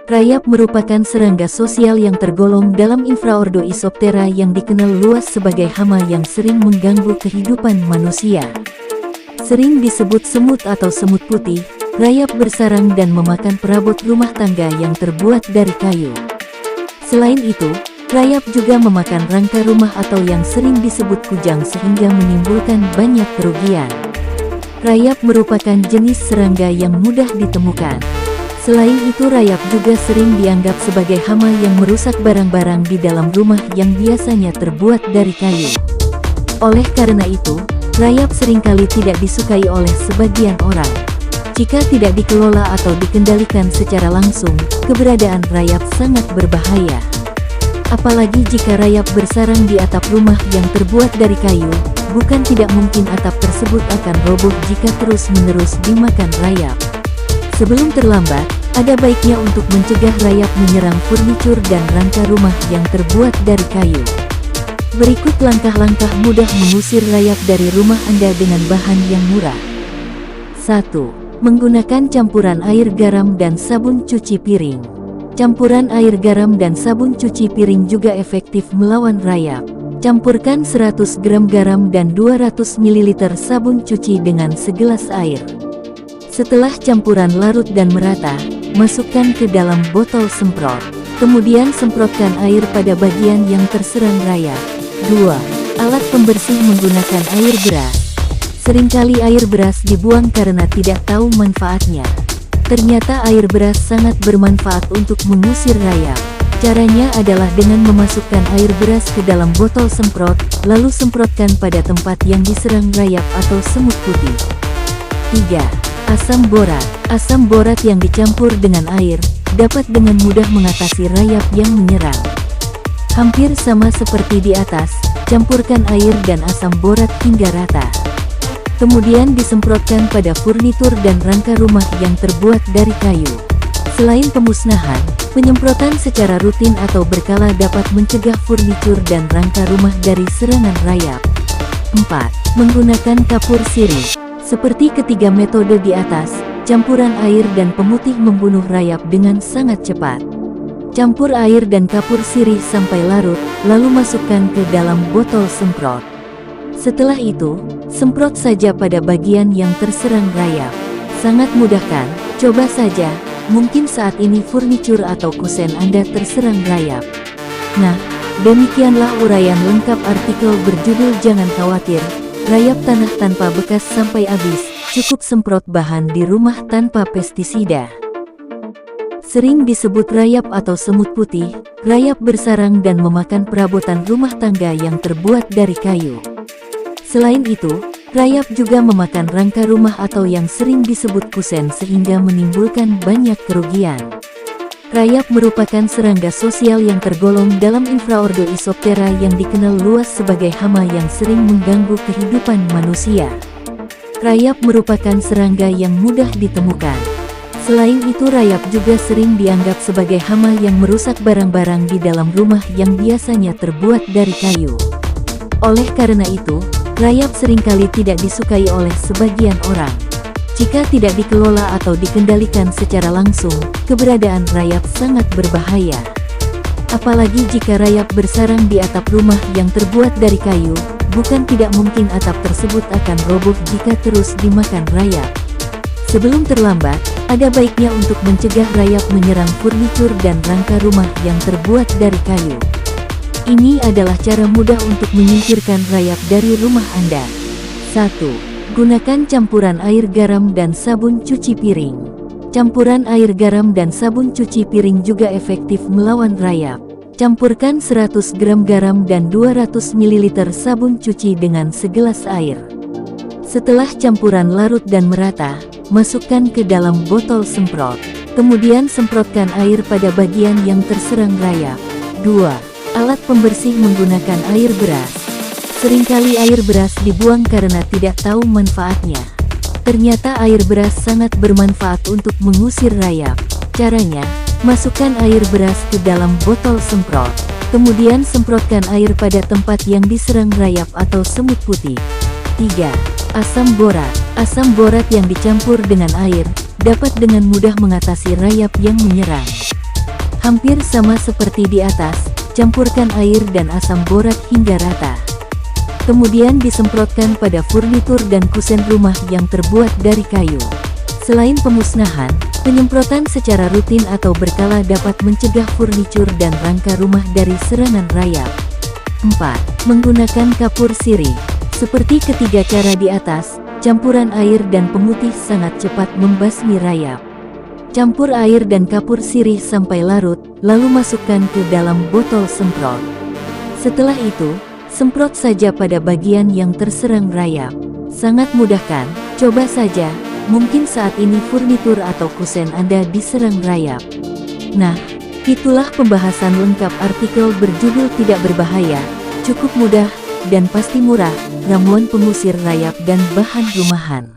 Rayap merupakan serangga sosial yang tergolong dalam infraordo Isoptera yang dikenal luas sebagai hama yang sering mengganggu kehidupan manusia. Sering disebut semut atau semut putih, rayap bersarang dan memakan perabot rumah tangga yang terbuat dari kayu. Selain itu, rayap juga memakan rangka rumah atau yang sering disebut kujang sehingga menimbulkan banyak kerugian. Rayap merupakan jenis serangga yang mudah ditemukan. Selain itu, rayap juga sering dianggap sebagai hama yang merusak barang-barang di dalam rumah yang biasanya terbuat dari kayu. Oleh karena itu, rayap seringkali tidak disukai oleh sebagian orang. Jika tidak dikelola atau dikendalikan secara langsung, keberadaan rayap sangat berbahaya. Apalagi jika rayap bersarang di atap rumah yang terbuat dari kayu, bukan tidak mungkin atap tersebut akan roboh jika terus-menerus dimakan rayap. Sebelum terlambat, ada baiknya untuk mencegah rayap menyerang furnitur dan rangka rumah yang terbuat dari kayu. Berikut langkah-langkah mudah mengusir rayap dari rumah Anda dengan bahan yang murah. 1. Menggunakan campuran air garam dan sabun cuci piring. Campuran air garam dan sabun cuci piring juga efektif melawan rayap. Campurkan 100 gram garam dan 200 ml sabun cuci dengan segelas air. Setelah campuran larut dan merata, masukkan ke dalam botol semprot. Kemudian semprotkan air pada bagian yang terserang rayap. 2. Alat pembersih menggunakan air beras. Seringkali air beras dibuang karena tidak tahu manfaatnya. Ternyata air beras sangat bermanfaat untuk mengusir rayap. Caranya adalah dengan memasukkan air beras ke dalam botol semprot, lalu semprotkan pada tempat yang diserang rayap atau semut putih. 3. Asam borat. Asam borat yang dicampur dengan air, dapat dengan mudah mengatasi rayap yang menyerang. Hampir sama seperti di atas, campurkan air dan asam borat hingga rata. Kemudian disemprotkan pada furnitur dan rangka rumah yang terbuat dari kayu. Selain pemusnahan, penyemprotan secara rutin atau berkala dapat mencegah furnitur dan rangka rumah dari serangan rayap. 4. Menggunakan kapur sirih. Seperti ketiga metode di atas, campuran air dan pemutih membunuh rayap dengan sangat cepat. Campur air dan kapur sirih sampai larut, lalu masukkan ke dalam botol semprot. Setelah itu, semprot saja pada bagian yang terserang rayap. Sangat mudah kan? Coba saja, mungkin saat ini furnitur atau kusen Anda terserang rayap. Nah, demikianlah uraian lengkap artikel berjudul Jangan Khawatir, Rayap Tanah Tanpa Bekas Sampai Habis, Cukup Semprot Bahan di Rumah Tanpa Pestisida. Sering disebut rayap atau semut putih, rayap bersarang dan memakan perabotan rumah tangga yang terbuat dari kayu. Selain itu, rayap juga memakan rangka rumah atau yang sering disebut kusen sehingga menimbulkan banyak kerugian. Rayap merupakan serangga sosial yang tergolong dalam infraordo Isoptera yang dikenal luas sebagai hama yang sering mengganggu kehidupan manusia. Rayap merupakan serangga yang mudah ditemukan. Selain itu, rayap juga sering dianggap sebagai hama yang merusak barang-barang di dalam rumah yang biasanya terbuat dari kayu. Oleh karena itu, rayap seringkali tidak disukai oleh sebagian orang. Jika tidak dikelola atau dikendalikan secara langsung, keberadaan rayap sangat berbahaya. Apalagi jika rayap bersarang di atap rumah yang terbuat dari kayu, bukan tidak mungkin atap tersebut akan roboh jika terus dimakan rayap. Sebelum terlambat, ada baiknya untuk mencegah rayap menyerang furnitur dan rangka rumah yang terbuat dari kayu. Ini adalah cara mudah untuk menyingkirkan rayap dari rumah Anda. 1. Gunakan campuran air garam dan sabun cuci piring. Campuran air garam dan sabun cuci piring juga efektif melawan rayap. Campurkan 100 gram garam dan 200 ml sabun cuci dengan segelas air. Setelah campuran larut dan merata, masukkan ke dalam botol semprot. Kemudian semprotkan air pada bagian yang terserang rayap. 2. Alat pembersih menggunakan air beras. Seringkali air beras dibuang karena tidak tahu manfaatnya. Ternyata air beras sangat bermanfaat untuk mengusir rayap. Caranya, masukkan air beras ke dalam botol semprot. Kemudian semprotkan air pada tempat yang diserang rayap atau semut putih. 3. Asam borat. Asam borat yang dicampur dengan air, dapat dengan mudah mengatasi rayap yang menyerang. Hampir sama seperti di atas, campurkan air dan asam borat hingga rata. Kemudian disemprotkan pada furnitur dan kusen rumah yang terbuat dari kayu. Selain pemusnahan, penyemprotan secara rutin atau berkala dapat mencegah furnitur dan rangka rumah dari serangan rayap. 4. Menggunakan kapur sirih. Seperti ketiga cara di atas, campuran air dan pemutih sangat cepat membasmi rayap. Campur air dan kapur sirih sampai larut, lalu masukkan ke dalam botol semprot. Setelah itu, semprot saja pada bagian yang terserang rayap. Sangat mudah kan? Coba saja, mungkin saat ini furnitur atau kusen Anda diserang rayap. Nah, itulah pembahasan lengkap artikel berjudul Tidak Berbahaya, Cukup Mudah, dan Pasti Murah, Ramuan Pengusir Rayap dan Bahan Rumahan.